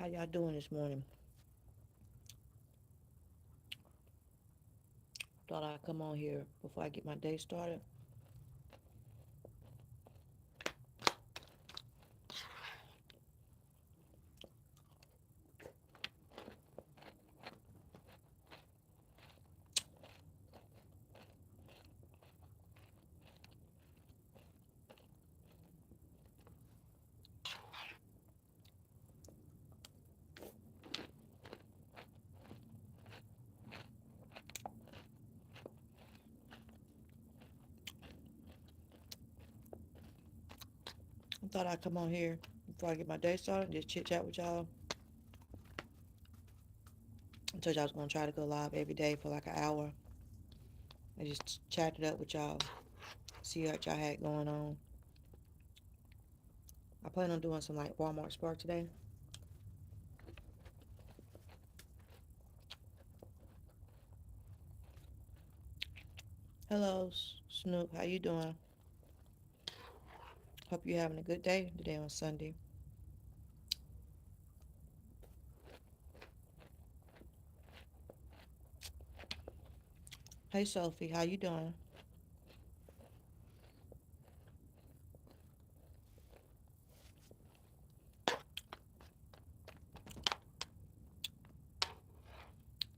How y'all doing this morning? Thought I'd come on here before I get my day started. I thought I'd come on here before I get my day started, just chit chat with y'all. I told y'all I was gonna try to go live every day for like an hour. I just chatted up with y'all, see what y'all had going on. I plan on doing some like Walmart Spark today. Hello, Snoop. How you doing? Hope you're having a good day today on Sunday. Hey, Sophie. How you doing?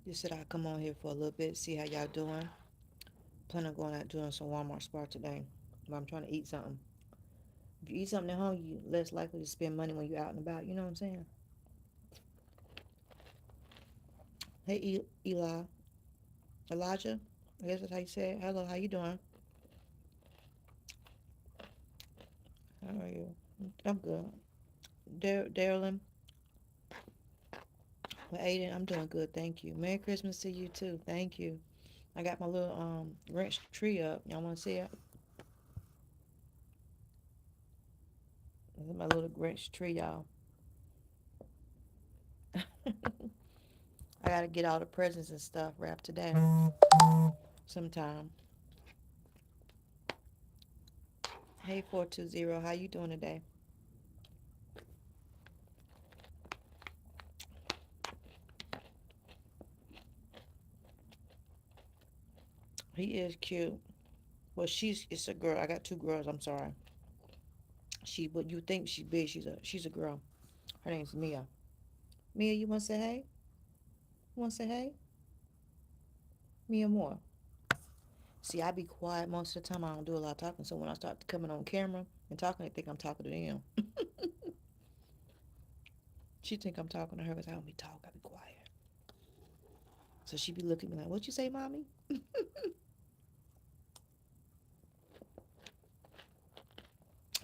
Just said I'd come on here for a little bit, see how y'all doing. Plan on going out doing some Walmart Spark today. But I'm trying to eat something. If you eat something at home, you less likely to spend money when you're out and about. You know what I'm saying? Hey, Eli, Elijah. I guess that's how you say it. Hello, how you doing? How are you? I'm good. Darylyn, well, Aiden, I'm doing good. Thank you. Merry Christmas to you too. Thank you. I got my little Grinch tree up. Y'all want to see it? This is my little Grinch tree, y'all. I gotta get all the presents and stuff wrapped today. Sometime. Hey, 420. How you doing today? He is cute. Well, it's a girl. I got two girls. I'm sorry. But you think she's big. She's a girl. Her name's Mia. Mia, you want to say hey? You want to say hey? Mia Moore. See, I be quiet most of the time. I don't do a lot of talking. So when I start coming on camera and talking, they think I'm talking to them. She think I'm talking to her because I don't be talk. I be quiet. So she be looking at me like, "What you say, mommy?"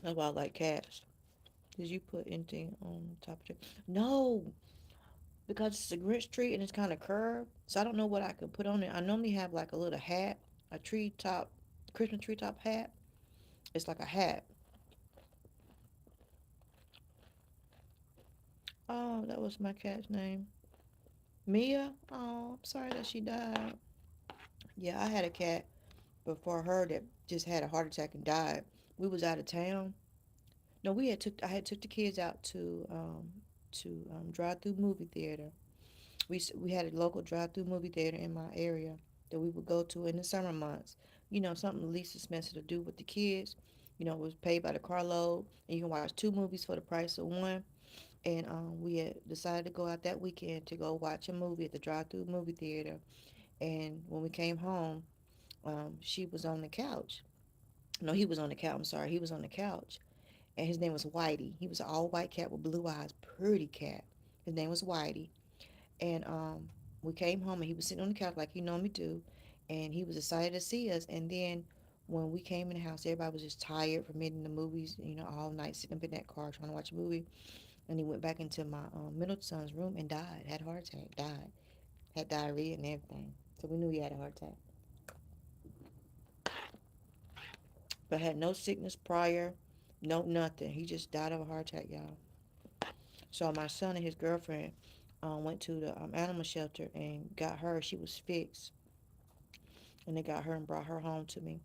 That's why I like cats. Did you put anything on top of it? No, because it's a Grinch tree and it's kind of curved. So I don't know what I could put on it. I normally have like a little hat, a tree top, Christmas tree top hat. It's like a hat. Oh, that was my cat's name. Mia? Oh, I'm sorry that she died. Yeah, I had a cat before her that just had a heart attack and died. We was out of town. No, I had took the kids out to drive through movie theater. We had a local drive through movie theater in my area that we would go to in the summer months. You know, something least expensive to do with the kids. You know, it was paid by the carload, and you can watch two movies for the price of one. And we had decided to go out that weekend to go watch a movie at the drive through movie theater. And when we came home, she was on the couch. No, he was on the couch. I'm sorry. He was on the couch. And his name was Whitey. He was an all white cat with blue eyes. Pretty cat. His name was Whitey. And we came home and he was sitting on the couch like he normally do. And he was excited to see us. And then when we came in the house, everybody was just tired from being in the movies, you know, all night sitting up in that car trying to watch a movie. And he went back into my middle son's room and died. Had a heart attack. Died. Had diarrhea and everything. So we knew he had a heart attack. But had no sickness prior, no nothing. He just died of a heart attack, y'all. So my son and his girlfriend went to the animal shelter and got her. She was fixed, and they got her and brought her home to me.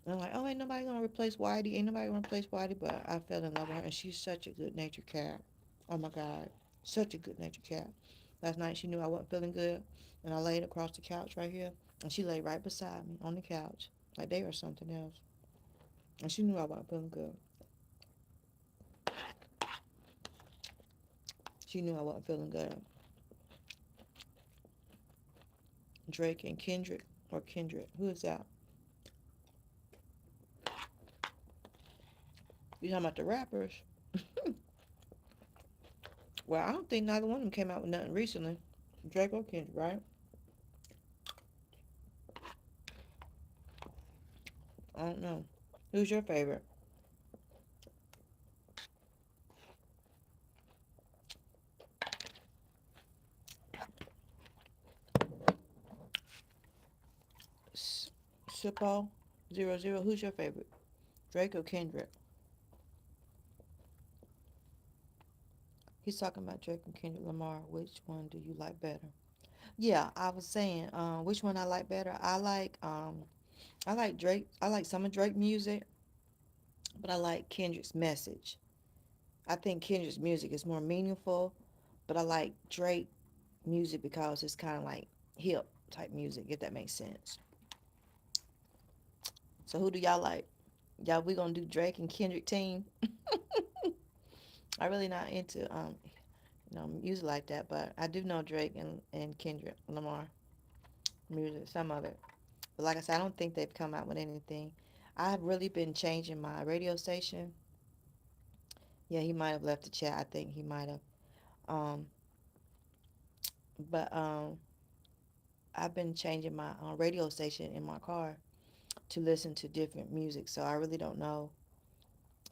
And I'm like, oh, ain't nobody gonna replace Whitey. Ain't nobody gonna replace Whitey. But I fell in love with her, and she's such a good natured cat. Oh my God, Such a good natured cat. Last night she knew I wasn't feeling good, and I laid across the couch right here, and she lay right beside me on the couch, like they were something else. And she knew I wasn't feeling good. She knew I wasn't feeling good. Drake and Kendrick, or Kendrick, who is that? You talking about the rappers? Well, I don't think neither one of them came out with nothing recently. Drake or Kendrick, right? I don't know. Who's your favorite? Sippo00. Who's your favorite? Drake or Kendrick? He's talking about Drake and Kendrick Lamar. Which one do you like better? Yeah, I was saying, which one I like better? I like Drake. I like some of Drake music, but I like Kendrick's message. I think Kendrick's music is more meaningful, but I like Drake music because it's kind of like hip type music, if that makes sense. So who do y'all like? Y'all, we gonna do Drake and Kendrick team. I really not into music like that, but I do know Drake and Kendrick Lamar music, some of it. But like I said, I don't think they've come out with anything. I've really been changing my radio station. Yeah, he might have left the chat. I think he might have. Um, but I've been changing my radio station in my car to listen to different music. So I really don't know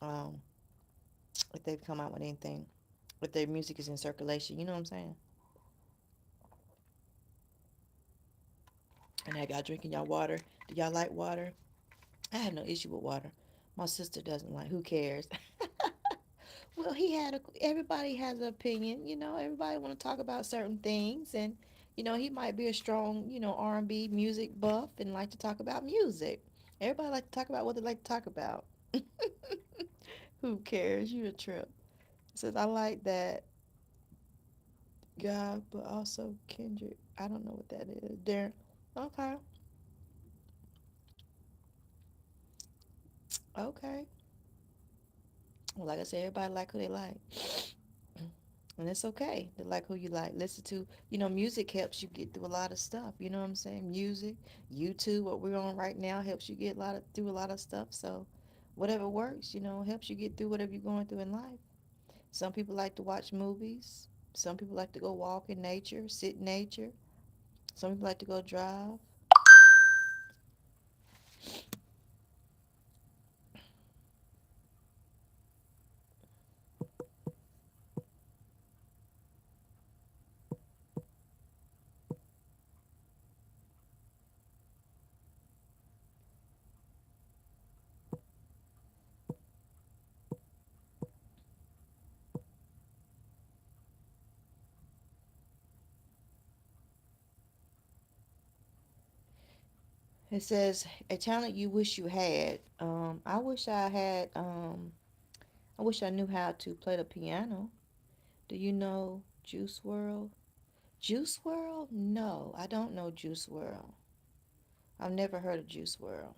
um, if they've come out with anything. If their music is in circulation, you know what I'm saying? And have y'all drinking y'all water? Do y'all like water? I have no issue with water. My sister doesn't like. Who cares? Well, everybody has an opinion, everybody want to talk about certain things, and he might be a strong, R&B music buff and like to talk about music. Everybody like to talk about what they like to talk about. Who cares? You a trip. Says I like that guy, but also Kendrick. I don't know what that is. Darren. Okay. Okay. Well, like I said, everybody like who they like. And it's okay to like who you like. Listen to, music helps you get through a lot of stuff. You know what I'm saying? Music, YouTube, what we're on right now helps you get through a lot of stuff. So whatever works, helps you get through whatever you're going through in life. Some people like to watch movies. Some people like to go walk in nature, sit in nature. Some people like to go drive. It says a talent you wish you had. I wish I knew how to play the piano. Do you know Juice World? Juice World? No, I don't know Juice World. I've never heard of Juice World.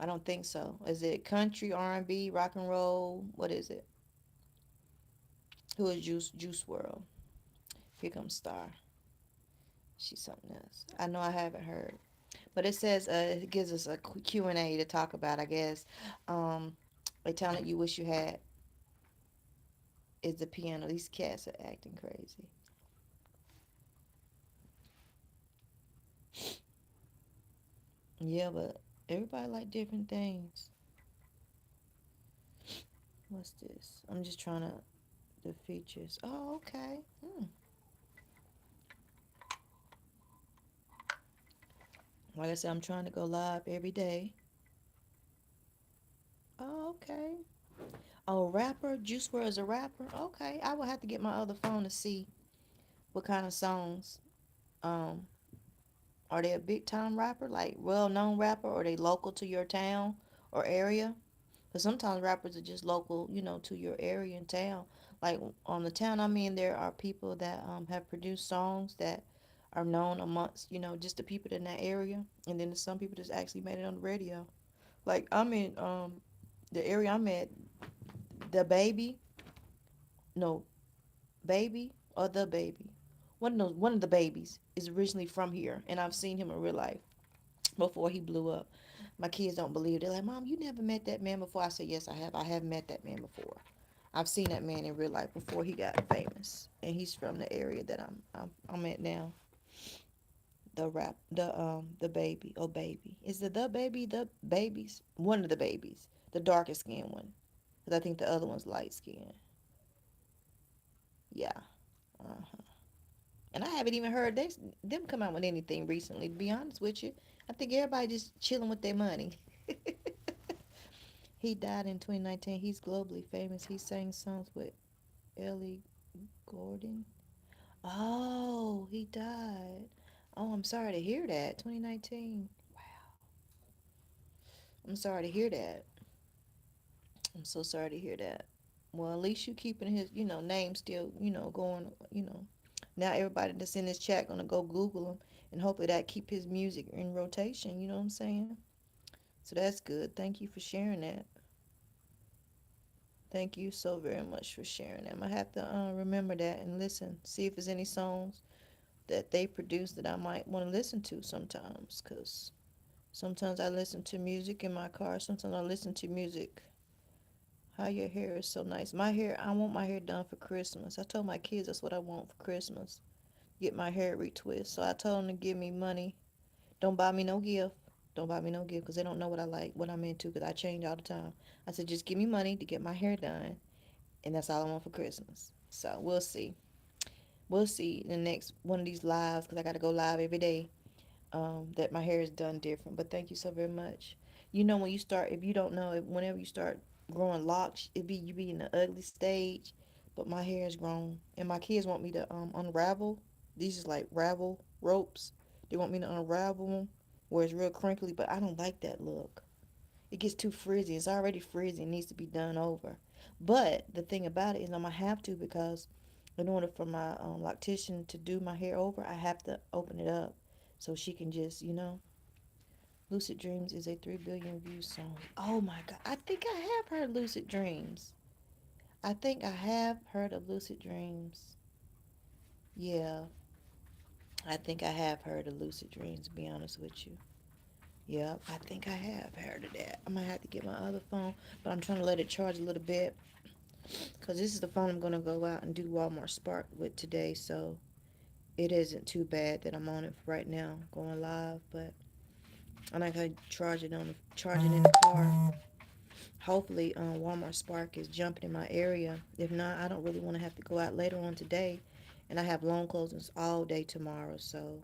I don't think so. Is it country, R&B, rock and roll? What is it? Who is Juice World? Here comes Star. She's something else. I know I haven't heard. But it says it gives us a Q&A to talk about, I guess. Um, a talent you wish you had is the piano. These cats are acting crazy. Yeah, but everybody like different things. What's this? I'm just trying to the features. Oh, okay. Like I said, I'm trying to go live every day. Oh, okay. Oh, rapper. Juice WRLD is a rapper. Okay. I will have to get my other phone to see what kind of songs. Um, are they a big time rapper, like well known rapper, or are they local to your town or area? Because sometimes rappers are just local, to your area and town. Like on the town I'm in, there are people that have produced songs that are known amongst just the people in that area, and then there's some people that's actually made it on the radio. Like I'm in the area I'm at, the baby, no baby or the baby, one of the babies is originally from here, and I've seen him in real life before he blew up. My kids don't believe. They're like, "Mom, you never met that man before." I said, "Yes, I have. I have met that man before. I've seen that man in real life before he got famous, and he's from the area that I'm at now. The baby, oh baby, is the baby the babies? One of the babies, the darkest skinned one, because I think the other one's light skinned. Yeah, uh, and I haven't even heard them come out with anything recently. To be honest with you, I think everybody just chilling with their money. He died in 2019. He's globally famous. He sang songs with Ellie Gordon. Oh, he died. Oh, I'm sorry to hear that. 2019. Wow. I'm sorry to hear that. I'm so sorry to hear that. Well, at least you keeping his, name still, going. Now everybody that's in this chat gonna go Google him, and hopefully that keep his music in rotation. You know what I'm saying? So that's good. Thank you for sharing that. Thank you so very much for sharing that. I'm gonna have to remember that and listen, see if there's any songs that they produce that I might want to listen to sometimes. Cause sometimes I listen to music in my car. Sometimes I listen to music. How your hair is so nice. My hair, I want my hair done for Christmas. I told my kids that's what I want for Christmas. Get my hair retwist. So I told them to give me money. Don't buy me no gift. Don't buy me no gift because they don't know what I like, what I'm into, because I change all the time. I said, just give me money to get my hair done, and that's all I want for Christmas. So we'll see. We'll see in the next one of these lives, because I got to go live every day, that my hair is done different. But thank you so very much. When you start, if you don't know, whenever you start growing locks, you be in the ugly stage. But my hair is grown, and my kids want me to unravel. These is like ravel ropes. They want me to unravel them, where it's real crinkly. But I don't like that look. It gets too frizzy. It's already frizzy. It needs to be done over. But the thing about it is, I'm gonna have to, because in order for my loctician to do my hair over, I have to open it up so she can just, Lucid Dreams is a 3 billion view song. Oh my God. I think I have heard Lucid Dreams. I think I have heard of Lucid Dreams. Yeah, I think I have heard of Lucid Dreams, to be honest with you. Yep, I think I have heard of that. I might have to get my other phone, but I'm trying to let it charge a little bit, because this is the phone I'm going to go out and do Walmart Spark with today. So it isn't too bad that I'm on it right now, going live, but I'm not going to charge it in the car. Hopefully, Walmart Spark is jumping in my area. If not, I don't really want to have to go out later on today, and I have loan closings all day tomorrow. So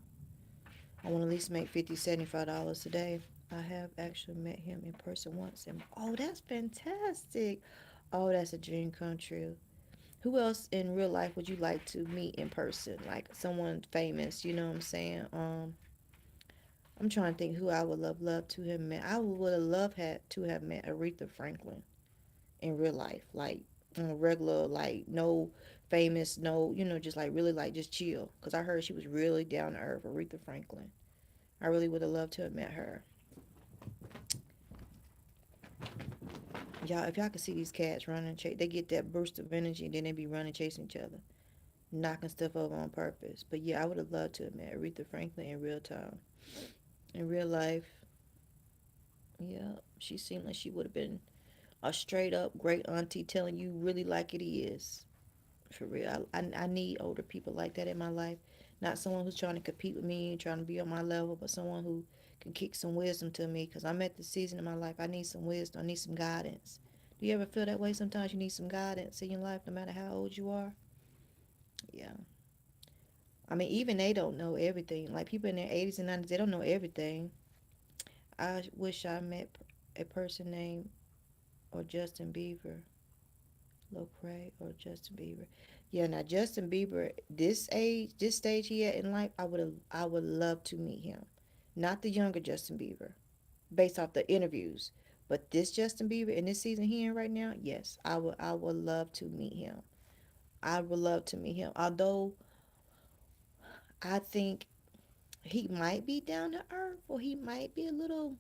I want to at least make $50, $75 a day. I have actually met him in person once, and oh, that's fantastic. Oh, that's a dream come true. Who else in real life would you like to meet in person? Like someone famous, you know what I'm saying? I'm trying to think who I would love to have met. I would have loved had to have met Aretha Franklin in real life, like on a regular, like no famous, no, just like really like just chill. Cause I heard she was really down to earth, Aretha Franklin. I really would have loved to have met her. Y'all, if y'all could see these cats running, they get that burst of energy, and then they be running, chasing each other, knocking stuff over on purpose. But yeah, I would have loved to have met Aretha Franklin in real time, in real life. Yeah, she seemed like she would have been a straight up great auntie, telling you really like it is. For real, I need older people like that in my life. Not someone who's trying to compete with me, trying to be on my level, but someone who can kick some wisdom to me. Because I'm at the season in my life, I need some wisdom. I need some guidance. Do you ever feel that way? Sometimes you need some guidance in your life, no matter how old you are. Yeah. I mean, even they don't know everything. Like people in their 80s and 90s, they don't know everything. I wish I met a person named or Justin Bieber, Lecrae or Justin Bieber. Yeah, now Justin Bieber, this stage he at in life, I would love to meet him. Not the younger Justin Bieber, based off the interviews. But this Justin Bieber in this season he in right now, yes, I would love to meet him. I would love to meet him. Although I think he might be down to earth, or he might be a little.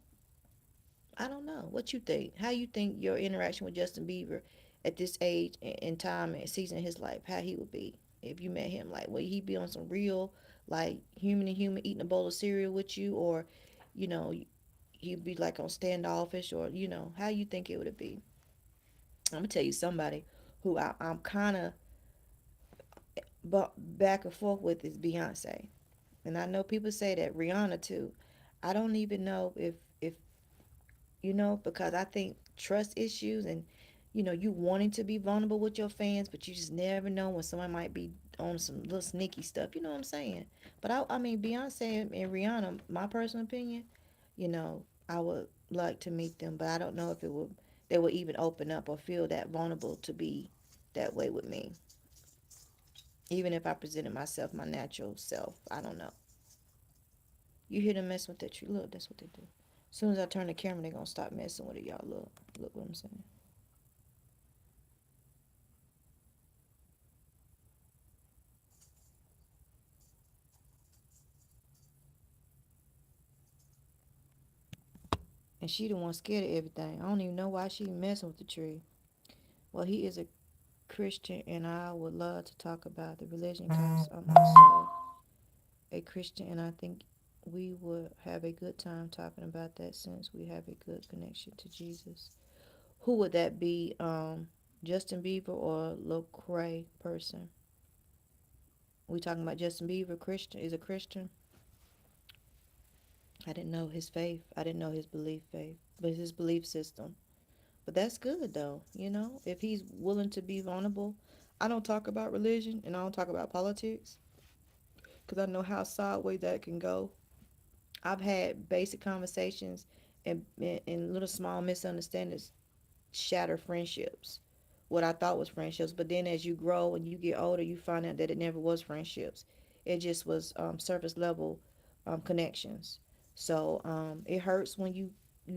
I don't know. What you think? How you think your interaction with Justin Bieber at this age and time and season of his life, how he would be if you met him? Like, would he be on some real, like, human to human eating a bowl of cereal with you, or, you know, he'd be like on standoffish, or how you think it would be? I'm gonna tell you somebody who I'm kind of back and forth with is Beyonce, and I know people say that Rihanna too. I don't even know if because I think trust issues and you wanting to be vulnerable with your fans, but you just never know when someone might be on some little sneaky stuff. You know what I'm saying? But I mean, Beyonce and Rihanna, my personal opinion, I would like to meet them, but I don't know if they would even open up or feel that vulnerable to be that way with me. Even if I presented myself, my natural self, I don't know. You hear them messing with that tree? Look, that's what they do. As soon as I turn the camera, they gonna stop messing with it. Y'all look what I'm saying. And she the one scared of everything. I don't even know why she messing with the tree. Well, he is a Christian, and I would love to talk about the religion because I'm also a Christian, and I think we would have a good time talking about that since we have a good connection to Jesus. Who would that be? Justin Bieber or Lecrae person? We talking about Justin Bieber? Christian is a Christian. I didn't know his faith. I didn't know his belief faith, but his belief system. But that's good though, if he's willing to be vulnerable. I don't talk about religion and I don't talk about politics because I know how sideways that can go. I've had basic conversations and little small misunderstandings shatter friendships. What I thought was friendships, but then as you grow and you get older, you find out that it never was friendships. It just was surface level connections. So it hurts when you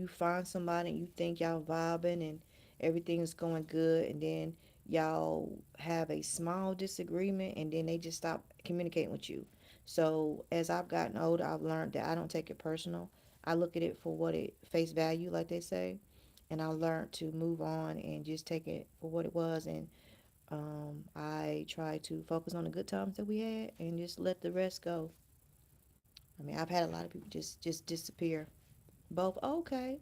find somebody and you think y'all vibing and everything's going good, and then y'all have a small disagreement, and then they just stop communicating with you. So as I've gotten older, I've learned that I don't take it personal. I look at it for what it face value, like they say, and I learned to move on and just take it for what it was. And I try to focus on the good times that we had and just let the rest go. I mean, I've had a lot of people just disappear. Both okay,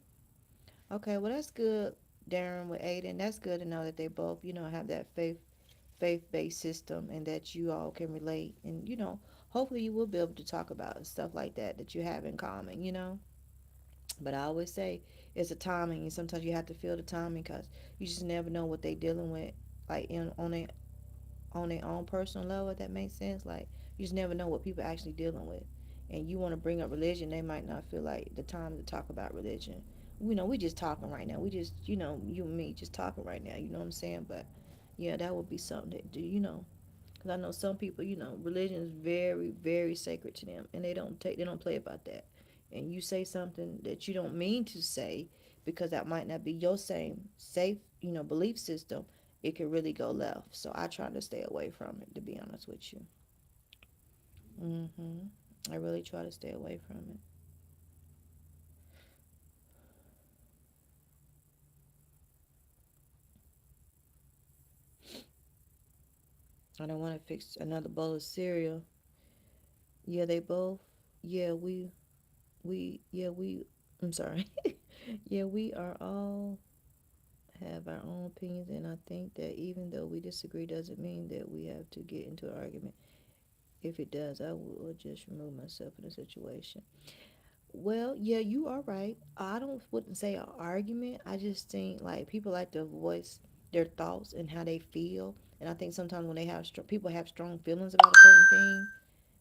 okay. Well, that's good, Darren with Aiden. That's good to know that they both have that faith based system and that you all can relate, and hopefully you will be able to talk about stuff like that you have in common. But I always say it's a timing, and sometimes you have to feel the timing because you just never know what they dealing with, like on their own personal level. If that makes sense. Like you just never know what people are actually dealing with, and you want to bring up religion, they might not feel like the time to talk about religion. We just talking right now. We just you and me just talking right now. You know what I'm saying? But yeah, that would be something that do because I know some people, religion is very, very sacred to them, and they don't play about that. And you say something that you don't mean to say because that might not be your same safe, belief system. It could really go left. So I try to stay away from it, to be honest with you. I really try to stay away from it. I don't want to fix another bowl of cereal. Yeah, they both. Yeah, we. I'm sorry. Yeah, we are all have our own opinions, and I think that even though we disagree doesn't mean that we have to get into an argument. If it does, I will just remove myself in the situation. Well, yeah, you are right. I don't wouldn't say an argument. I just think like people like to voice their thoughts and how they feel, and I think sometimes when people have strong feelings about a certain thing,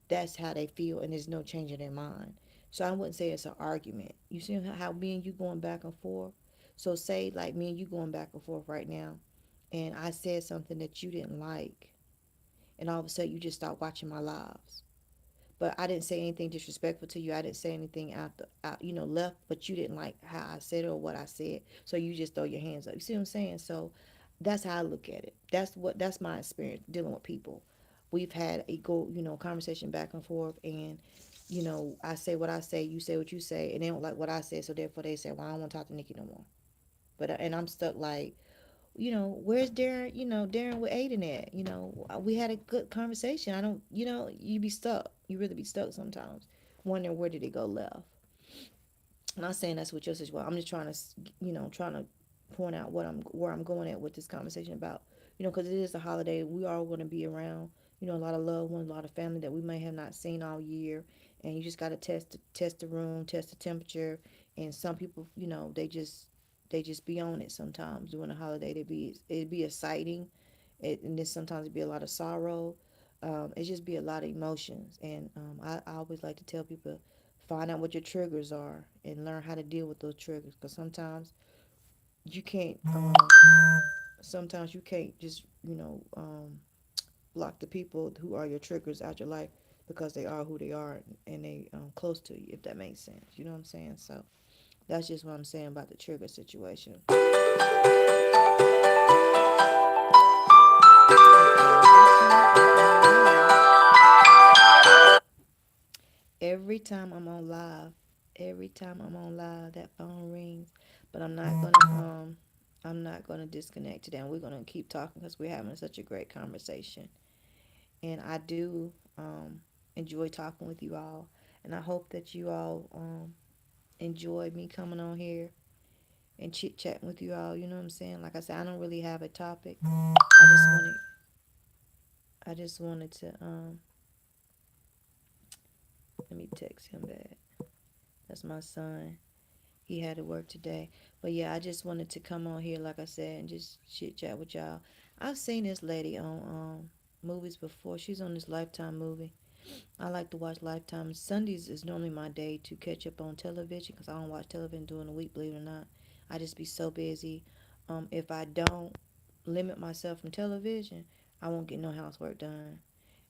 that's how they feel, and there's no change in their mind. So I wouldn't say it's an argument. You see how me and you going back and forth. So say like me and you going back and forth right now, and I said something that you didn't like, and all of a sudden you just start watching my lives. But I didn't say anything disrespectful to you. I didn't say anything left, but you didn't like how I said it or what I said. So you just throw your hands up. You see what I'm saying? So That's how I look at it. That's my experience dealing with people. We've had a conversation back and forth, and I say what I say, you say what you say, and they don't like what I say, so therefore they say, well, I don't want to talk to Nikki no more. But and I'm stuck like, where's Darren? Darren with Aiden at? We had a good conversation. I don't, you be stuck. You really be stuck sometimes, wondering where did it go left. I'm not saying that's what yours is. Well, I'm just trying to, trying to point out where I'm going at with this conversation about, because it is a holiday. We are going to be around, a lot of loved ones, a lot of family that we may have not seen all year, and you just got to test the room, test the temperature, and some people, they just be on it sometimes during the holiday. It'd be exciting, and then sometimes it'd be a lot of sorrow. It just be a lot of emotions, and I always like to tell people, find out what your triggers are and learn how to deal with those triggers. Because you can't. Sometimes you can't just block the people who are your triggers out your life because they are who they are and they close to you. If that makes sense, you know what I'm saying. So that's just what I'm saying about the trigger situation. Every time I'm on live, that phone rings, but I'm not gonna disconnect today. We're gonna keep talking because we're having such a great conversation, and I do enjoy talking with you all, and I hope that you all enjoy me coming on here and chit chatting with you all. You know what I'm saying? Like I said, I don't really have a topic. I just wanted to let me text him back. That's my son. He had to work today. But yeah, I just wanted to come on here, like I said, and just chit chat with y'all. I've seen this lady on movies before. She's on this Lifetime movie. I like to watch Lifetime. Sundays is normally my day to catch up on television because I don't watch television during the week, believe it or not. I just be so busy. If I don't limit myself from television, I won't get no housework done.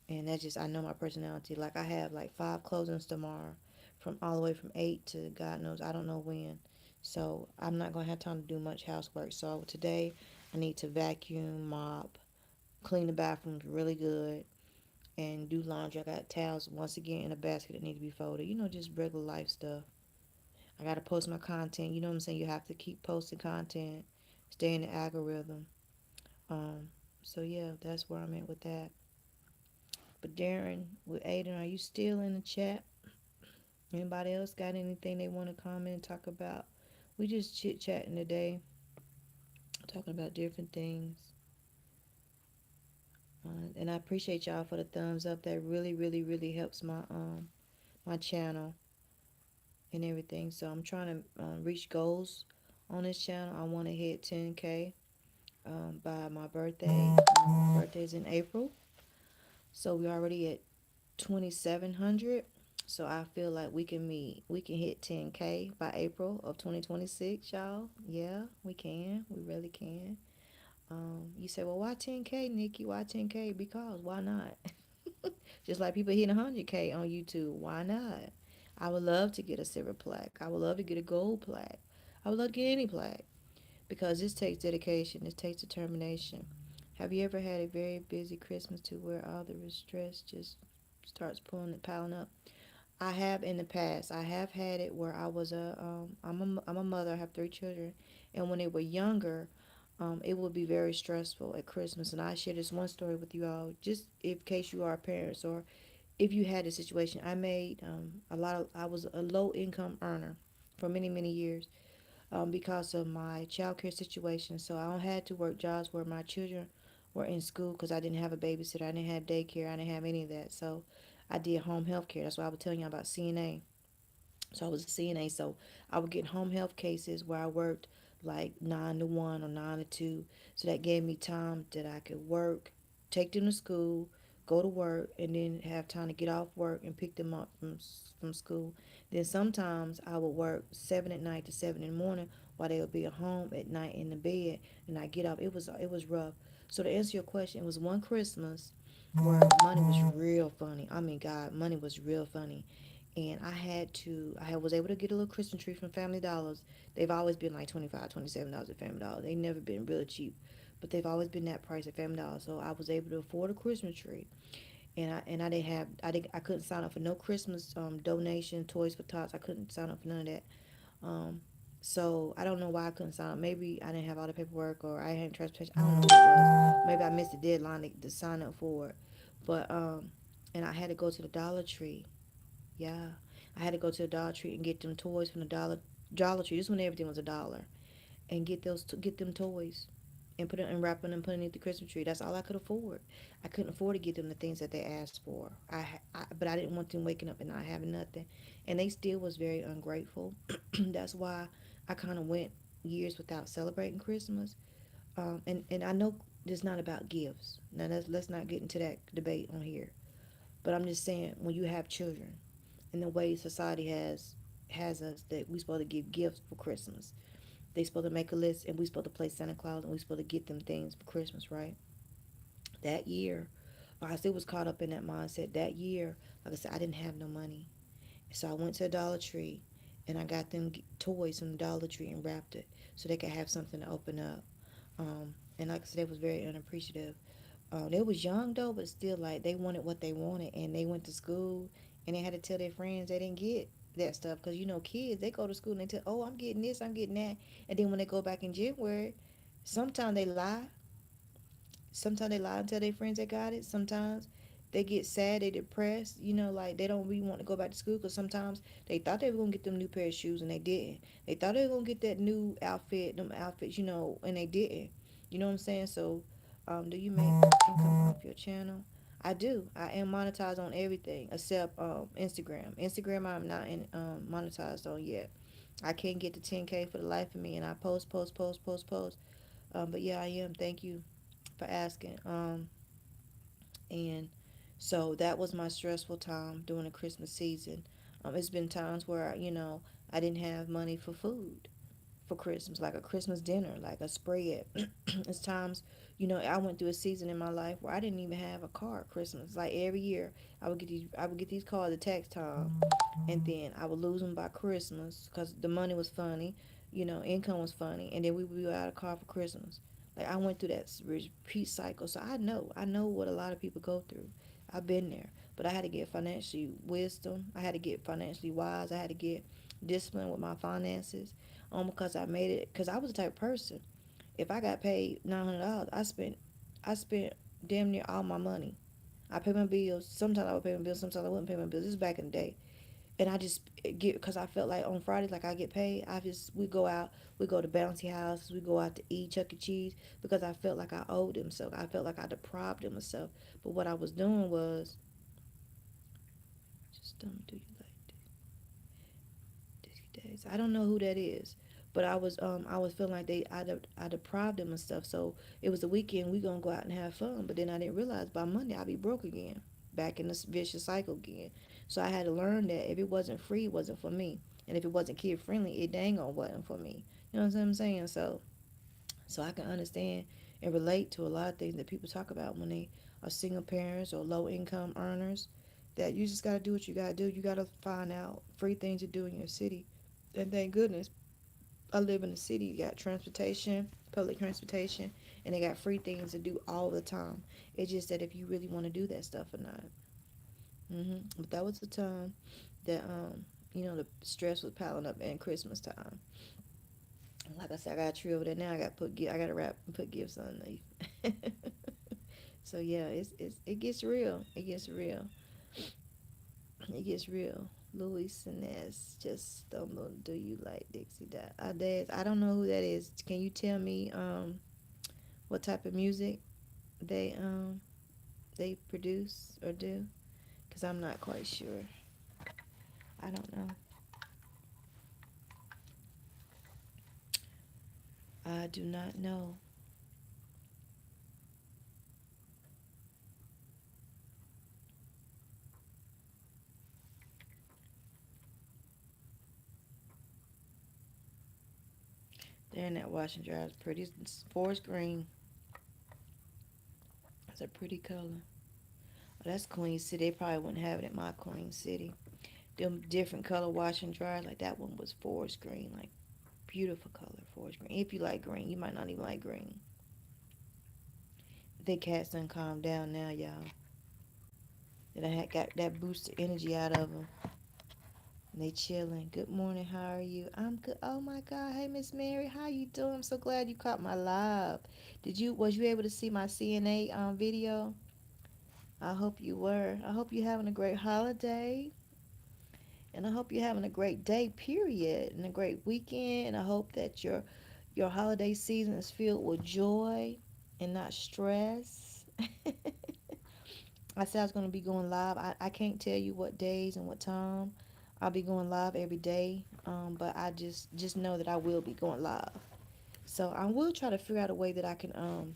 And that's just, I know my personality. Like, I have like 5 closings tomorrow, from all the way from 8 to God knows I don't know when. So I'm not gonna have time to do much housework. So today I need to vacuum, mop, clean the bathrooms really good, and do laundry. I got towels once again in a basket that need to be folded. Just regular life stuff. I gotta post my content. You know what I'm saying? You have to keep posting content, stay in the algorithm. Um, so yeah, that's where I'm at with that. But Darren, with Aiden, are you still in the chat? Anybody else got anything they want to comment and talk about? We just chit chatting today, talking about different things. And I appreciate y'all for the thumbs up. That really, really, really helps my channel and everything. So I'm trying to reach goals on this channel. I want to hit 10K by my birthday. My birthday's in April, so we're already at 2,700. So I feel like we can hit 10K by April of 2026, y'all. Yeah, we can. We really can. You say, well, why 10K, Nikki? Why 10K? Because why not? Just like people hitting 100K on YouTube. Why not? I would love to get a silver plaque. I would love to get a gold plaque. I would love to get any plaque because this takes dedication. This takes determination. Have you ever had a very busy Christmas to where all the stress just starts piling up? I have in the past. I have had it where I'm a mother. I have 3 children, and when they were younger, it would be very stressful at Christmas. And I share this one story with you all, just in case you are parents or if you had a situation. I made a lot of. I was a low income earner for many years because of my child care situation. So I had to work jobs where my children were in school because I didn't have a babysitter. I didn't have daycare. I didn't have any of that. So I did home health care. That's why I was telling you about CNA. So I was a CNA. So I would get home health cases where I worked like 9 to 1 or 9 to 2. So that gave me time that I could work, take them to school, go to work, and then have time to get off work and pick them up from school. Then sometimes I would work 7 at night to 7 in the morning while they would be at home at night in the bed, and I get up. It was rough. So to answer your question, it was one Christmas where money was real funny. I mean, God, money was real funny, and I was able to get a little Christmas tree from Family Dollars. They've always been like $25, $27 at Family Dollar. They never been really cheap. but they've always been that price at Family Dollar. So I was able to afford a Christmas tree, and I didn't have I couldn't sign up for no Christmas donation toys for tots. I couldn't sign up for none of that. Um, so I don't know why I couldn't sign up. Maybe I didn't have all the paperwork, or I hadn't transportation. I don't know what it was. Maybe I missed the deadline to sign up for it. But and I had to go to the Dollar Tree. Yeah, I had to go to the Dollar Tree and get them toys from the Dollar Tree. This is when everything was a dollar, and get them toys, and put it and wrap them and put underneath the Christmas tree. That's all I could afford. I couldn't afford to get them the things that they asked for. But I didn't want them waking up and not having nothing, and they still was very ungrateful. That's why I kind of went years without celebrating Christmas. And I know it's not about gifts. Now let's not get into that debate on here. But I'm just saying, when you have children, and the way society has us that we supposed to give gifts for Christmas, they supposed to make a list, and we supposed to play Santa Claus, and we supposed to get them things for Christmas, right? That year, I still was caught up in that mindset. That year, like I said, I didn't have no money, so I went to a Dollar Tree, and I got them toys from the Dollar Tree and wrapped it so they could have something to open up. And like I said, they was very unappreciative. They was young though, but still, like, they wanted what they wanted, and they went to school, and they had to tell their friends they didn't get that stuff, because kids, they go to school and they tell, oh, I'm getting this, I'm getting that, and then when they go back in January, sometimes they lie. Sometimes they lie and tell their friends they got it. Sometimes they get sad, they depressed, like they don't really want to go back to school, because sometimes they thought they were gonna get them new pair of shoes and they didn't. They thought they were gonna get that new outfit, them outfits, and they didn't. You know what I'm saying? So, do you make income off your channel? I do. I am monetized on everything except Instagram. Instagram, I'm not monetized on yet. I can't get to 10K for the life of me, and I post. But yeah, I am. Thank you for asking. And so that was my stressful time during the Christmas season. It's been times where I didn't have money for food for Christmas, like a Christmas dinner, like a spread. It's times, I went through a season in my life where I didn't even have a car at Christmas. Like every year, I would get these cards at tax time, and then I would lose them by Christmas because the money was funny, income was funny, and then we would be out of car for Christmas. Like I went through that repeat cycle, so I know what a lot of people go through. I've been there, but I had to get financially wisdom. I had to get financially wise. I had to get disciplined with my finances, because I made it. Because I was the type of person. If I got paid $900, I spent damn near all my money. I pay my bills. Sometimes I would pay my bills. Sometimes I wouldn't pay my bills. This is back in the day, and I just get, because I felt like on Fridays, like I get paid. We go out, we go to bouncy houses, we go out to eat Chuck E. Cheese, because I felt like I owed them. So I felt like I deprived them of stuff. But what I was doing was just do you like Dizzy Days? I don't know who that is. But I was feeling like I deprived them of stuff. So it was the weekend, we gonna go out and have fun. But then I didn't realize by Monday I'd be broke again, back in this vicious cycle again. So I had to learn that if it wasn't free, it wasn't for me. And if it wasn't kid friendly, it dang on wasn't for me. You know what I'm saying? So I can understand and relate to a lot of things that people talk about when they are single parents or low income earners. That you just gotta do what you gotta do. You gotta find out free things to do in your city. And thank goodness I live in a city. You got transportation, public transportation, and they got free things to do all the time. It's just that if you really want to do that stuff or not. But that was the time that the stress was piling up in Christmas time. Like I said, I got a tree over there now. I got to wrap and put gifts underneath. So yeah, it gets real. It gets real. It gets real. Louis Sinez just stumbled. Do you like Dixie Dad? I don't know who that is. Can you tell me what type of music they they produce or do? Cause I'm not quite sure. I don't know. I do not know. They're in that wash and dry. It's pretty. It's forest green. It's a pretty color. Oh, that's Queen City. They probably wouldn't have it at my Queen City. Them different color wash and dry. Like that one was forest green. Like beautiful color forest green. If you like green, you might not even like green. They cats done calm down now, y'all. That I had got that boost of energy out of them. And they chilling. Good morning. How are you? I'm good. Oh my God. Hey, Miss Mary. How you doing? I'm so glad you caught my live. Was you able to see my CNA video? I hope you were. I hope you're having a great holiday. And I hope you're having a great day, period, and a great weekend. And I hope that your holiday season is filled with joy and not stress. I said I was going to be going live. I can't tell you what days and what time I'll be going live every day, but I just know that I will be going live. So I will try to figure out a way that I can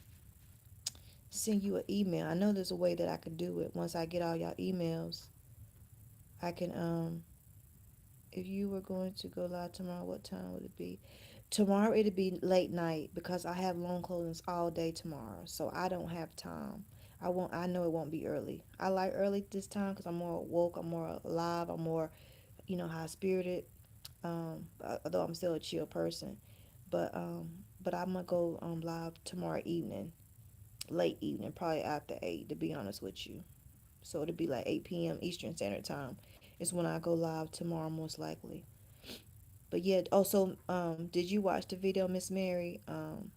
send you an email. I know there's a way that I can do it. Once I get all y'all emails, I can if you were going to go live tomorrow, what time would it be? Tomorrow it'll be late night because I have long closings all day tomorrow, so I don't have time. I won't. I know it won't be early. I like early this time because I'm more woke. I'm more alive. I'm more, high spirited. Although I'm still a chill person, but I'm gonna go live tomorrow evening, late evening, probably after 8. To be honest with you, so it'll be like 8 p.m. Eastern Standard Time. Is when I go live tomorrow, most likely. But yeah, also, did you watch the video, Miss Mary? And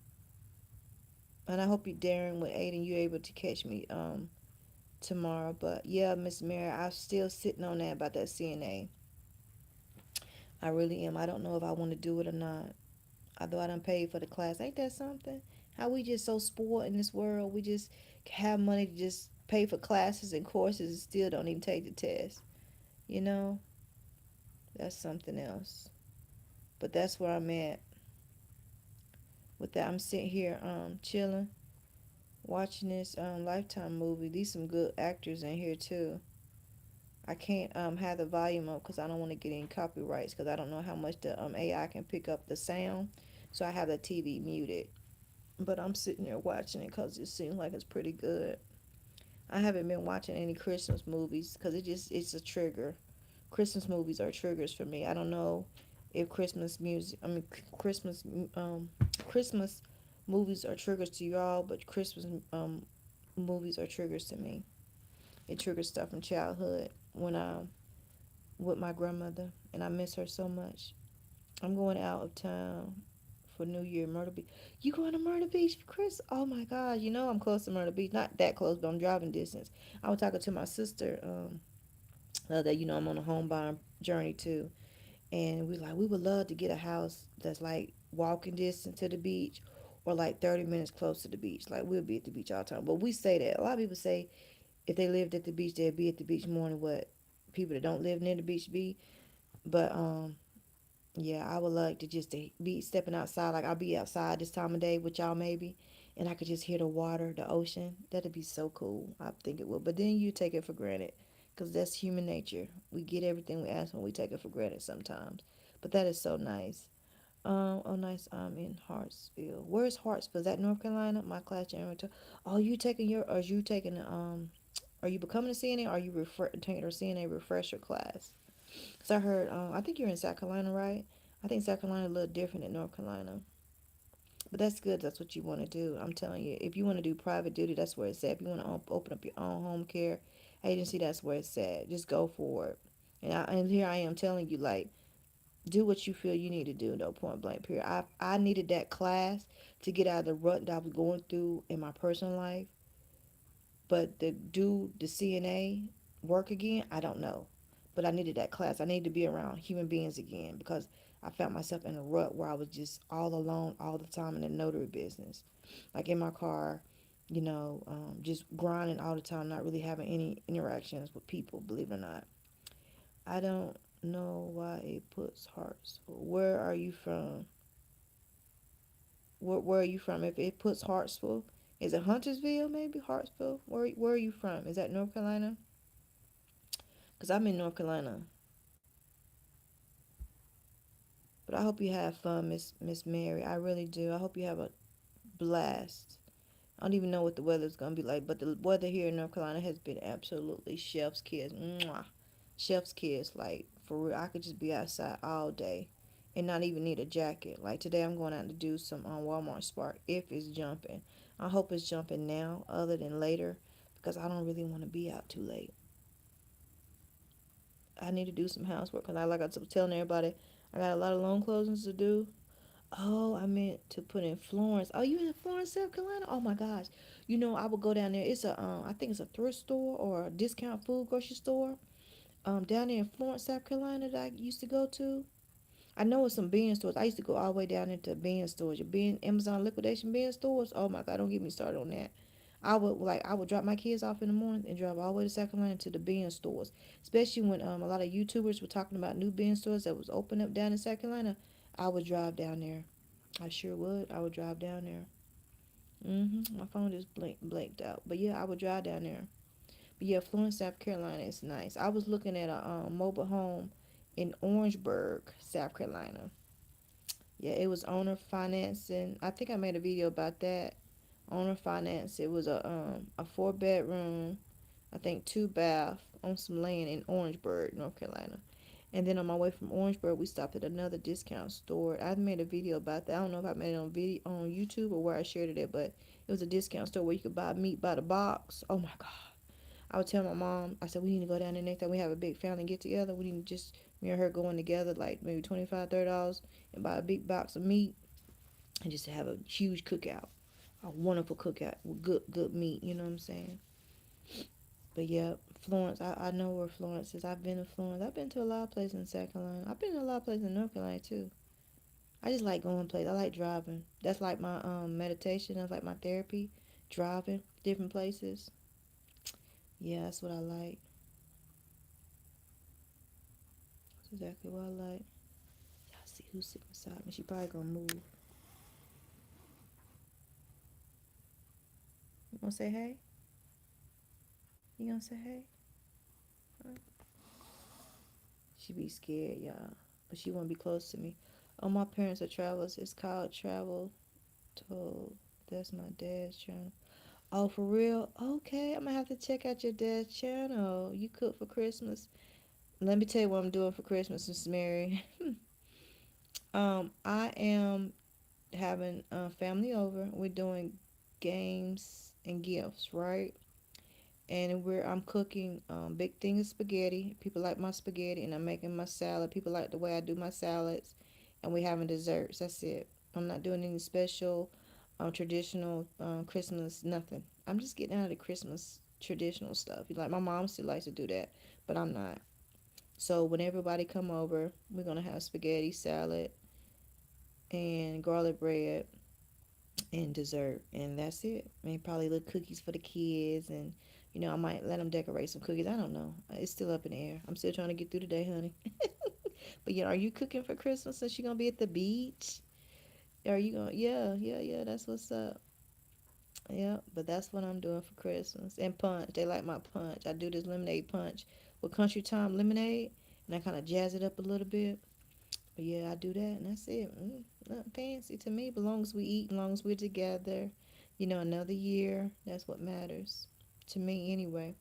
I hope you, Darren, with Aiden, you able to catch me tomorrow. But yeah, Miss Mary, I'm still sitting on that about that CNA. I really am. I don't know if I want to do it or not. Although I done paid for the class, ain't that something? How we just so spoiled in this world. We just have money to just pay for classes and courses and still don't even take the test. You know, that's something else. But that's where I'm at with that. I'm sitting here chilling watching this Lifetime movie. These some good actors in here too. I can't have the volume up because I don't want to get any copyrights because I don't know how much the AI can pick up the sound. So I have the TV muted. But I'm sitting there watching it because it seems like it's pretty good. I haven't been watching any Christmas movies because it's a trigger. Christmas movies are triggers for me. I don't know if Christmas music, I mean Christmas Christmas movies are triggers to y'all, but Christmas movies are triggers to me. It triggers stuff from childhood when I'm with my grandmother and I miss her so much. I'm going out of town for New Year, Myrtle Beach. You going to Myrtle Beach, Chris? Oh my God! You know I'm close to Myrtle Beach. Not that close, but I'm driving distance. I was talking to my sister the other day. I'm on a home buying journey too, and we would love to get a house that's like walking distance to the beach, or like 30 minutes close to the beach. Like we'll be at the beach all the time. But we say that a lot of people say if they lived at the beach, they'd be at the beach more than what people that don't live near the beach be. But yeah, I would like to just to be stepping outside. Like I'll be outside this time of day with y'all maybe, and I could just hear the water, the ocean. That'd be so cool. I think it would. But then you take it for granted, cause that's human nature. We get everything we ask when we take it for granted sometimes. But that is so nice. Oh nice. I'm in Hartsville. Where's Hartsville? Is that North Carolina? My class January. Oh, you taking your? Are you taking the Are you becoming a CNA? Or are you taking a CNA refresher class? Because I heard, I think you're in South Carolina, right? I think South Carolina a little different than North Carolina. But that's good. That's what you want to do. I'm telling you. If you want to do private duty, that's where it's at. If you want to open up your own home care agency, that's where it's at. Just go for it. And here I am telling you, like, do what you feel you need to do, no point blank, period. I needed that class to get out of the rut that I was going through in my personal life. But to do the CNA work again, I don't know. But I needed that class. I needed to be around human beings again because I found myself in a rut where I was just all alone all the time in the notary business. Like in my car, just grinding all the time, not really having any interactions with people, believe it or not. I don't know why it puts hearts. Where are you from? Where are you from? If it puts Hartsville, is it Huntersville maybe? Hartsville? Where are you from? Is that North Carolina? Because I'm in North Carolina. But I hope you have fun, Miss Mary. I really do. I hope you have a blast. I don't even know what the weather's gonna be like, but the weather here in North Carolina has been absolutely chef's kiss. Mwah. Chef's kiss, like for real. I could just be outside all day and not even need a jacket. Like today, I'm going out to do some on Walmart Spark if it's jumping. I hope it's jumping now, other than later, because I don't really want to be out too late. I need to do some housework because I was telling everybody, I got a lot of loan closings to do. Oh, I meant to put in Florence. Oh, you in Florence, South Carolina? Oh my gosh. I would go down there. It's I think it's a thrift store or a discount food grocery store. Down there in Florence, South Carolina that I used to go to. I know it's some bin stores. I used to go all the way down into bin stores. Your bin Amazon liquidation bin stores. Oh my God, don't get me started on that. I would drop my kids off in the morning and drive all the way to South Carolina to the bin stores. Especially when a lot of YouTubers were talking about new bin stores that was open up down in South Carolina. I would drive down there. I sure would. I would drive down there. My phone just blanked out. But yeah, I would drive down there. But yeah, Florence, South Carolina is nice. I was looking at a mobile home in Orangeburg, South Carolina. Yeah, it was owner financing. I think I made a video about that. Owner finance. It was a 4 bedroom, I think 2 bath on some land in Orangeburg, North Carolina. And then on my way from Orangeburg, we stopped at another discount store. I made a video about that. I don't know if I made it on video on YouTube or where I shared it at, but it was a discount store where you could buy meat by the box. Oh my God. I would tell my mom, I said, we need to go down there next time we have a big family get together. We need to just, me and her going together, like maybe $25, $30 and buy a big box of meat and just have a huge cookout. A wonderful cookout with good meat, you know what I'm saying? But yeah, Florence, I know where Florence is. I've been to Florence. I've been to a lot of places in South Carolina. I've been to a lot of places in North Carolina too. I just like going places. I like driving. That's like my meditation. That's like my therapy. Driving different places. Yeah, that's what I like. That's exactly what I like. Y'all see who's sitting beside me. She probably gonna move. You gonna say hey? You gonna say hey? She be scared, y'all. But she wanna be close to me. Oh, my parents are travelers. It's called Travel Told. That's my dad's channel. Oh, for real? Okay, I'm gonna have to check out your dad's channel. You cook for Christmas. Let me tell you what I'm doing for Christmas, Miss Mary. I am having family over. We're doing games and gifts, right? And I'm cooking big thing of spaghetti. People like my spaghetti, and I'm making my salad. People like the way I do my salads, and we having desserts. That's it. I'm not doing any special, traditional Christmas nothing. I'm just getting out of the Christmas traditional stuff. Like my mom still likes to do that, but I'm not. So when everybody come over, we're gonna have spaghetti, salad, and garlic bread and dessert, and that's it. And probably little cookies for the kids, and I might let them decorate some cookies. I don't know. It's still up in the air. I'm still trying to get through the day, honey. But yeah, are you cooking for Christmas since you're gonna be at the beach? Are you gonna? Yeah, yeah, yeah. That's what's up. Yeah, but that's what I'm doing for Christmas. And punch. They like my punch. I do this lemonade punch with Country Time lemonade, and I kind of jazz it up a little bit. But yeah, I do that, and that's it. Nothing fancy to me. But as long as we eat, as long as we're together, another year, that's what matters to me anyway.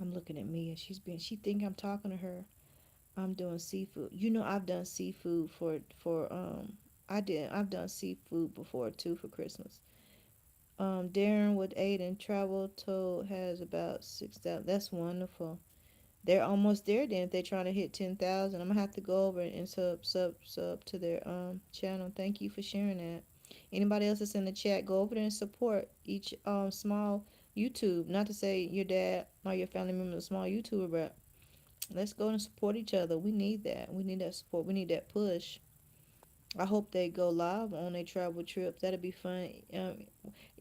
I'm looking at Mia. She think I'm talking to her. I'm doing seafood. I've done seafood I've done seafood before too for Christmas. Darren with Aiden travel told has about 6,000. That's wonderful. They're almost there then. If they're trying to hit 10,000, I'm gonna have to go over and sub to their channel. Thank you for sharing that. Anybody else that's in the chat, go over there and support each small YouTube. Not to say your dad or your family member is a small YouTuber, but let's go and support each other. We need that. We need that support. We need that push. I hope they go live on their travel trips. That'd be fun.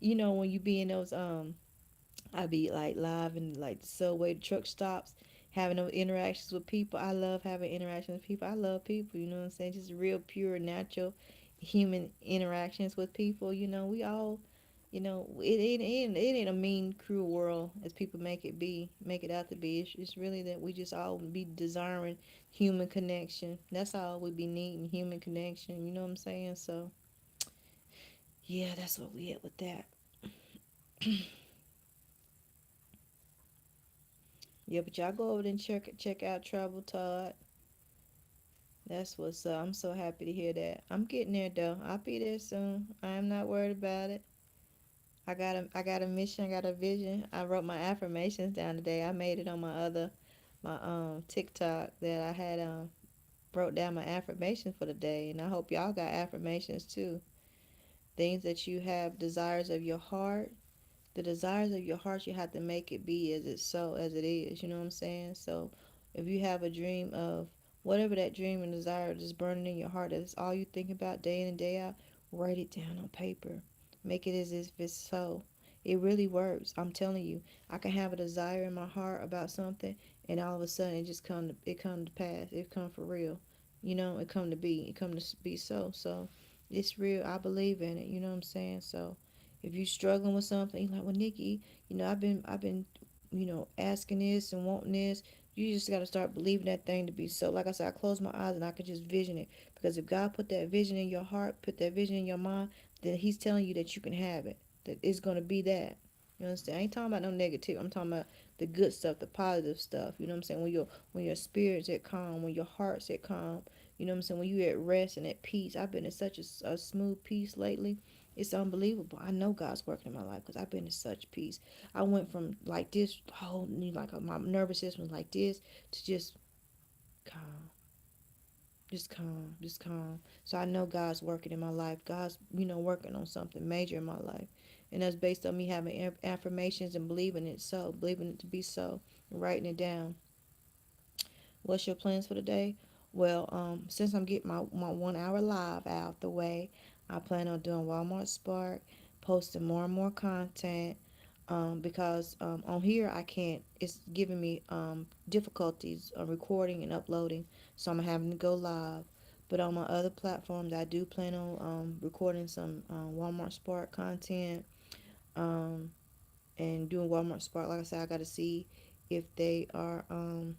When you be in those I be like live in like the subway, the truck stops, having those interactions with people. I love having interactions with people. I love people, you know what I'm saying? Just real pure, natural human interactions with people. We all, it ain't a mean, cruel world as people make it out to be. It's really that we just all be desiring human connection. That's all we be needing, human connection. You know what I'm saying? So, yeah, that's what we at with that. Yeah, but y'all go over there and check out Travel Todd. That's what's up. I'm so happy to hear that. I'm getting there though. I'll be there soon. I am not worried about it. I got a mission, I got a vision. I wrote my affirmations down today. I made it on my TikTok that I had wrote down my affirmations for the day, and I hope y'all got affirmations too. Things that you have desires of your heart. The desires of your heart, you have to make it be as it's so as it is. You know what I'm saying? So if you have a dream of whatever that dream and desire is burning in your heart, that's all you think about day in and day out, write it down on paper. Make it as if it's so. It really works. I'm telling you. I can have a desire in my heart about something, and all of a sudden it come to pass. It come for real. It come to be. It come to be so. So it's real. I believe in it. You know what I'm saying? So if you struggling with something, you're like, well, Nikki, I've been, asking this and wanting this. You just got to start believing that thing to be so. Like I said, I close my eyes and I could just vision it. Because if God put that vision in your heart, put that vision in your mind, then He's telling you that you can have it. That it's gonna be that. You understand? I ain't talking about no negative. I'm talking about the good stuff, the positive stuff. You know what I'm saying? When your spirit's at calm, when your heart's at calm. You know what I'm saying? When you at rest and at peace. I've been in such a smooth peace lately. It's unbelievable. I know God's working in my life because I've been in such peace. I went from like this whole like my nervous system was like this to just calm, just calm, just calm. So I know God's working in my life. God's working on something major in my life, and that's based on me having affirmations and believing it so, believing it to be so, and writing it down. What's your plans for the day? Well, since I'm getting my 1 hour live out the way, I plan on doing Walmart Spark, posting more and more content. Because on here I can't. It's giving me difficulties of recording and uploading, so I'm having to go live. But on my other platforms, I do plan on recording some Walmart Spark content um, and doing Walmart Spark. Like I said, I got to see if they are um,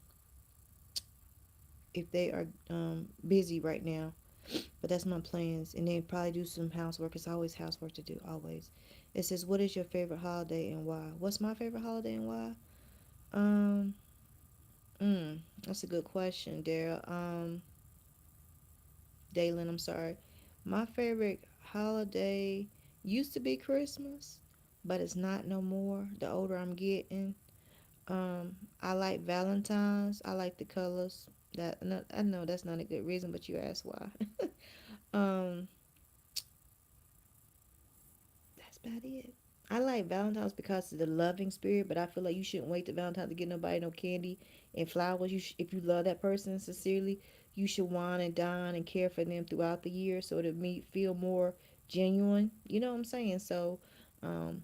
if they are busy right now. But that's my plans. And then probably do some housework. It's always housework to do, always. It says, what is your favorite holiday and why? What's my favorite holiday and why? Um, that's a good question, Daryl. Dalen, I'm sorry. My favorite holiday used to be Christmas, but it's not no more. The older I'm getting, I like Valentine's. I like the colors. That no, I know that's not a good reason, but you asked why. um, that's about it. I like Valentine's because of the loving spirit, but I feel like you shouldn't wait to Valentine's to get nobody no candy and flowers. If you love that person sincerely, you should wine and dine and care for them throughout the year so that me feel more genuine. You know what I'm saying? So, um,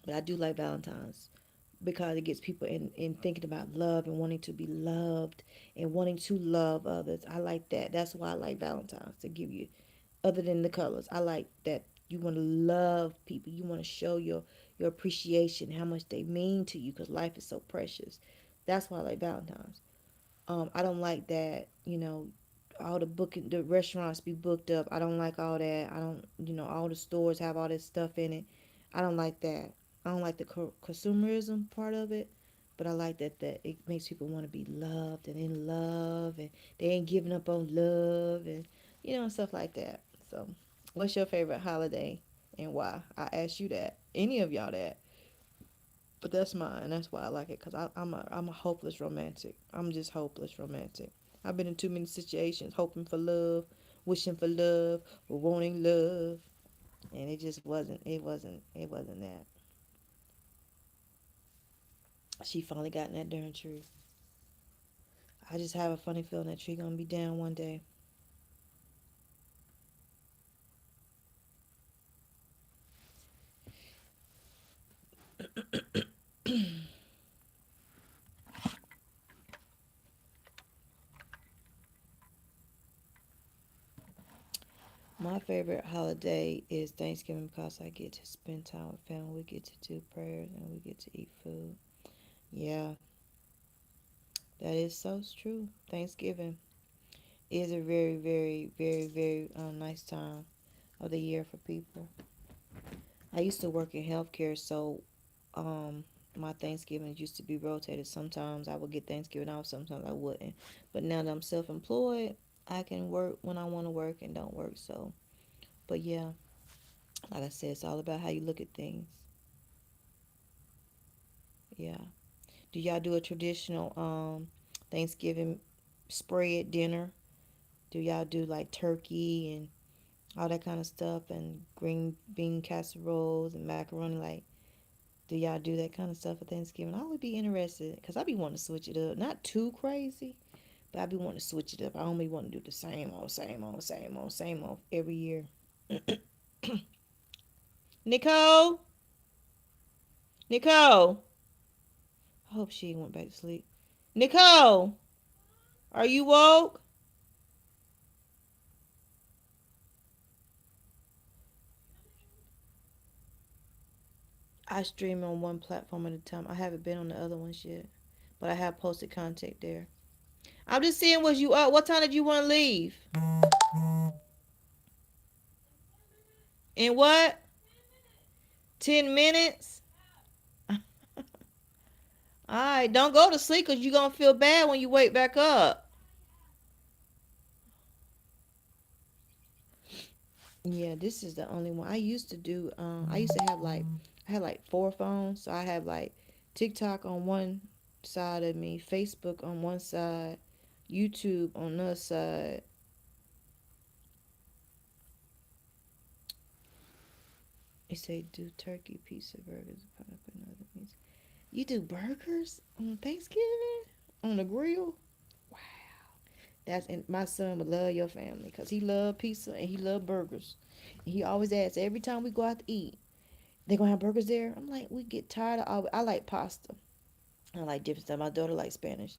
but I do like Valentine's because it gets people in thinking about love and wanting to be loved and wanting to love others. I like that. That's why I like Valentine's to give you other than the colors. I like that you want to love people. You want to show your appreciation, how much they mean to you, because life is so precious. That's why I like Valentine's. I don't like that. All the restaurants be booked up. I don't like all that. I don't. All the stores have all this stuff in it. I don't like that. I don't like the consumerism part of it. But I like that it makes people want to be loved and in love, and they ain't giving up on love, and stuff like that. So, what's your favorite holiday and why? I asked you that. Any of y'all that. But that's mine. That's why I like it. Because I'm a hopeless romantic. I'm just hopeless romantic. I've been in too many situations hoping for love, wishing for love, or wanting love. And it just wasn't that. She finally got in that darn tree. I just have a funny feeling that tree gonna be down one day. My favorite holiday is Thanksgiving because I get to spend time with family. We get to do prayers and we get to eat food. Yeah, that is so true. Thanksgiving is a very, very, very, very nice time of the year for people. I used to work in healthcare, so um, my Thanksgiving used to be rotated. Sometimes I would get Thanksgiving off, sometimes I wouldn't. But now that I'm self employed, I can work when I want to work and don't work. So, but yeah, like I said, it's all about how you look at things. Yeah. Do y'all do a traditional Thanksgiving spread dinner? Do y'all do like turkey and all that kind of stuff and green bean casseroles and macaroni? Like, do y'all do that kind of stuff for Thanksgiving? I would be interested because I be wanting to switch it up. Not too crazy, but I be wanting to switch it up. I only want to do the same old, same old, same old, same old every year. Nicole, Nicole. I hope she went back to sleep. Nicole, are you woke? I stream on one platform at a time. I haven't been on the other ones yet, but I have posted content there. I'm just seeing was you up. What time did you want to leave? In what? 10 minutes? All right, don't go to sleep because you're going to feel bad when you wake back up. Yeah, this is the only one. I used to do, I used to have like, I had like four phones. So I have like TikTok on one side of me, Facebook on one side, YouTube on the other side. They say do turkey, pizza, burgers, pineapple, and other meats. You do burgers on Thanksgiving? On the grill? Wow. That's and my son would love your family because he love pizza and he love burgers. And he always asks every time we go out to eat, they gonna have burgers there. I'm like, we get tired of all. I like pasta. I like different stuff. My daughter likes Spanish,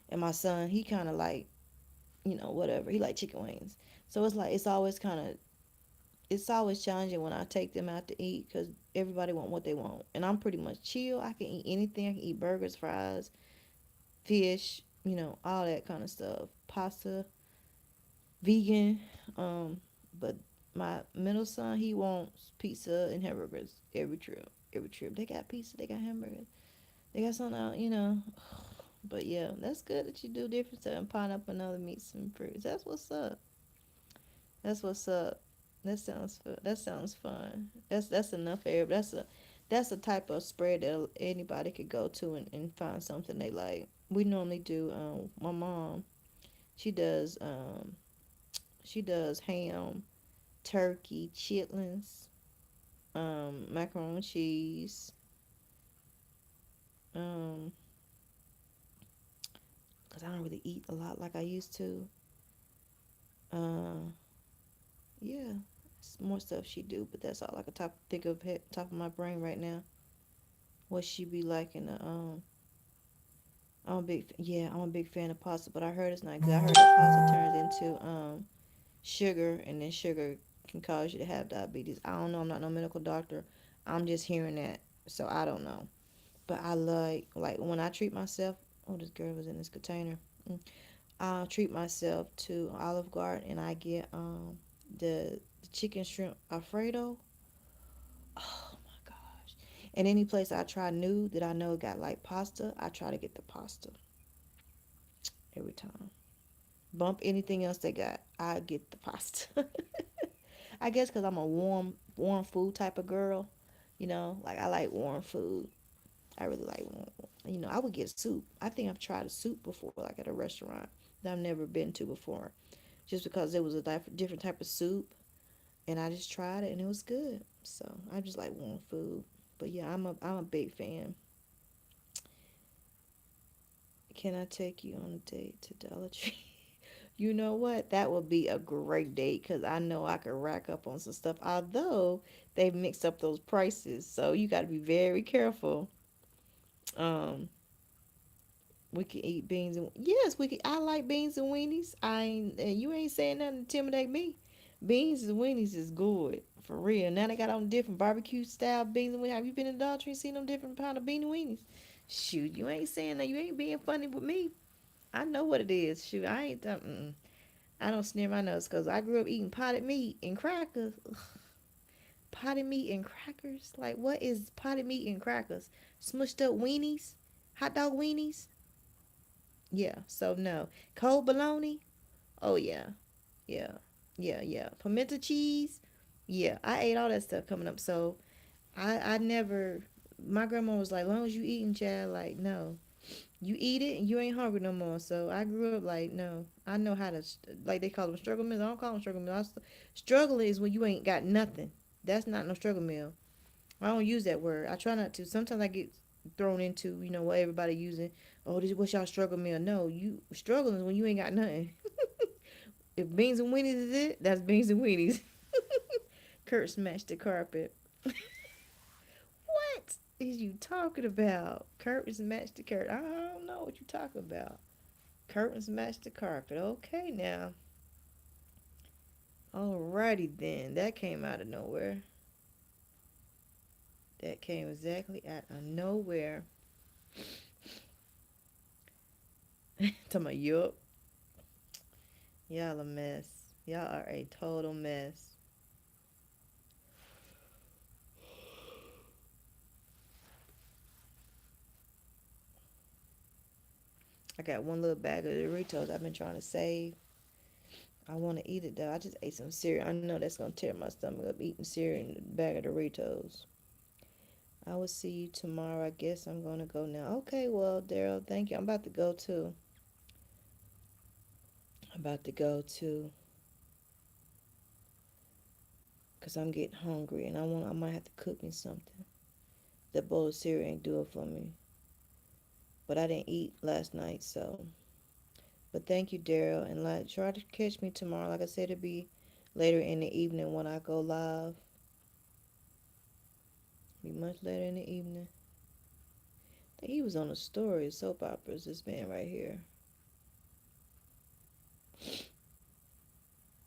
and my son he kind of like whatever. He like chicken wings. So it's like it's always challenging when I take them out to eat because everybody want what they want, and I'm pretty much chill. I can eat anything. I can eat burgers, fries, fish, all that kind of stuff. Pasta, vegan. Um, but my middle son, he wants pizza and hamburgers every trip. Every trip, they got pizza, they got hamburgers, they got something out. But yeah, that's good that you do different stuff and pineapple and other meats and fruits. That's what's up. That's what's up. That sounds fun. That sounds fun. That's enough for everybody. That's a type of spread that anybody could go to and find something they like. We normally do. My mom, she does. She does ham, turkey, chitlins, macaroni and cheese. Um, cause I don't really eat a lot like I used to. Uh, yeah, it's more stuff she do, but that's all I can think of top of my brain right now. What she be like in the I'm a big fan of pasta, but I heard it's not good. I heard that pasta turns into sugar, and then sugar can cause you to have diabetes. I don't know. I'm not no medical doctor. I'm just hearing that, so I don't know. But I like when I treat myself. Oh, this girl was in this container. Mm. I'll treat myself to Olive Garden, and I get the chicken shrimp Alfredo. Oh my gosh! And any place I try new that I know got like pasta, I try to get the pasta every time. Bump anything else they got, I get the pasta. I guess because I'm a warm food type of girl. Like I like warm food. I really like warm. I would get soup. I think I've tried a soup before, like at a restaurant that I've never been to before, just because it was a different type of soup, and I just tried it and it was good. So I just like warm food. But yeah, I'm a big fan. Can I take you on a date to Dollar Tree? You know what? That would be a great date because I know I could rack up on some stuff. Although they've mixed up those prices, so you got to be very careful. Um, we can eat beans and yes, we can. I like beans and weenies. I ain't. And you ain't saying nothing to intimidate me. Beans and weenies is good for real. Now they got on different barbecue style beans and weenies. Have you been in the Dollar Tree and seen them different kind of bean and weenies? Shoot, you ain't saying that. You ain't being funny with me. I know what it is. Shoot, I ain't. I don't sneer my nose because I grew up eating potted meat and crackers. Ugh, potted meat and crackers? Like, what is potted meat and crackers? Smushed up weenies? Hot dog weenies? Yeah, so no. Cold bologna? Oh yeah, yeah, yeah. Pimento cheese. Yeah, I ate all that stuff coming up. So I never. My grandma was like, "Long as you eating, child, like no, you eat it and you ain't hungry no more." So I grew up like, no, I know how to like they call them struggle meals. I don't call them struggle meals. Struggle is when you ain't got nothing. That's not no struggle meal. I don't use that word. I try not to. Sometimes I get thrown into what everybody using. Oh, this what's y'all struggle meal? No, you struggling is when you ain't got nothing. If beans and weenies is it, that's beans and weenies. Kurt smashed the carpet. What is you talking about? Kurt smashed the carpet. I don't know what you talking about. Kurt smashed the carpet. Okay, now. Alrighty then. That came out of nowhere. That came exactly out of nowhere. Talking about yup. Y'all a mess. Y'all are a total mess. I got one little bag of Doritos I've been trying to save. I want to eat it though. I just ate some cereal. I know that's gonna tear my stomach up eating cereal and a bag of Doritos. I will see you tomorrow. I guess I'm gonna go now. Okay, well, Daryl, thank you. I'm about to go too. I'm about to go too, cause I'm getting hungry and I might have to cook me something. That bowl of cereal ain't do it for me. But I didn't eat last night, so. But thank you, Daryl, and like try to catch me tomorrow. Like I said, it'll be later in the evening when I go live. Be much later in the evening. I think he was on a story, soap operas. This man right here.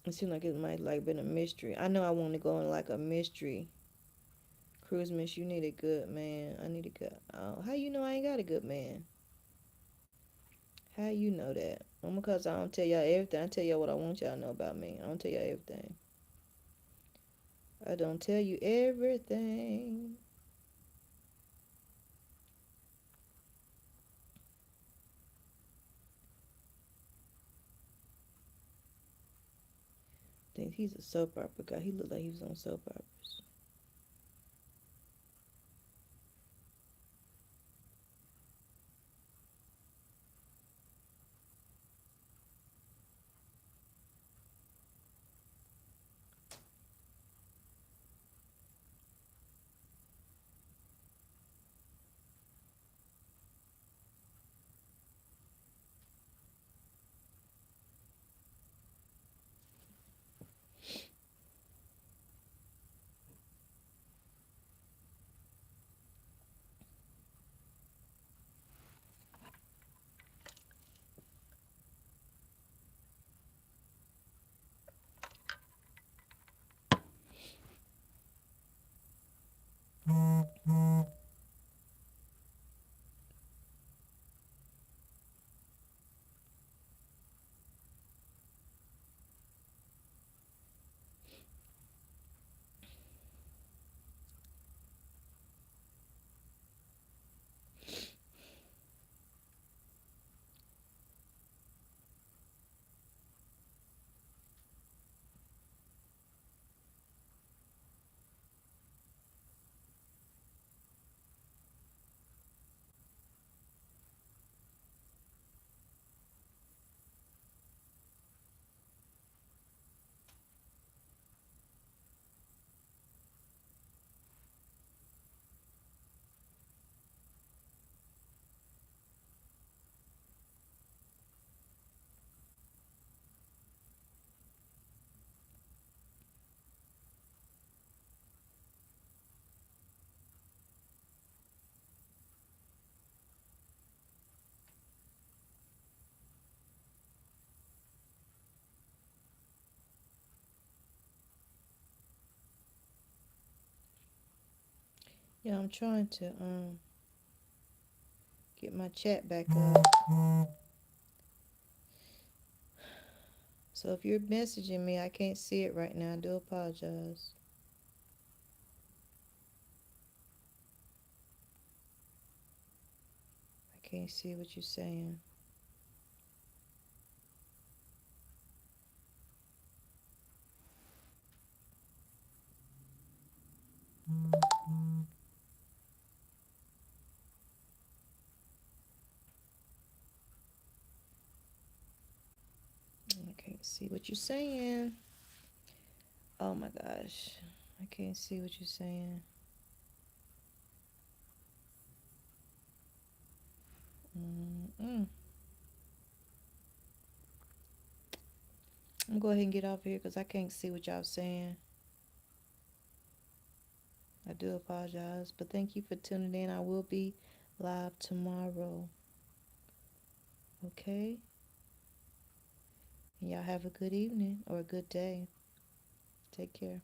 It seemed like it might like been a mystery. I know I want to go in like a mystery cruise miss. You need a good man. I need a good. Oh, how you know I ain't got a good man? How you know that? Because I don't tell y'all everything. I tell y'all what I want y'all to know about me. I don't tell y'all everything. I don't tell you everything. Think he's a soap opera guy. He looked like he was on soap operas. Yeah, I'm trying to get my chat back up. So if you're messaging me, I can't see it right now. I do apologize. I can't see what you're saying. See what you're saying. Oh my gosh. I can't see what you're saying. Mm-mm. I'm gonna go ahead and get off here because I can't see what y'all saying. I do apologize, but thank you for tuning in. I will be live tomorrow. Okay? And y'all have a good evening or a good day. Take care.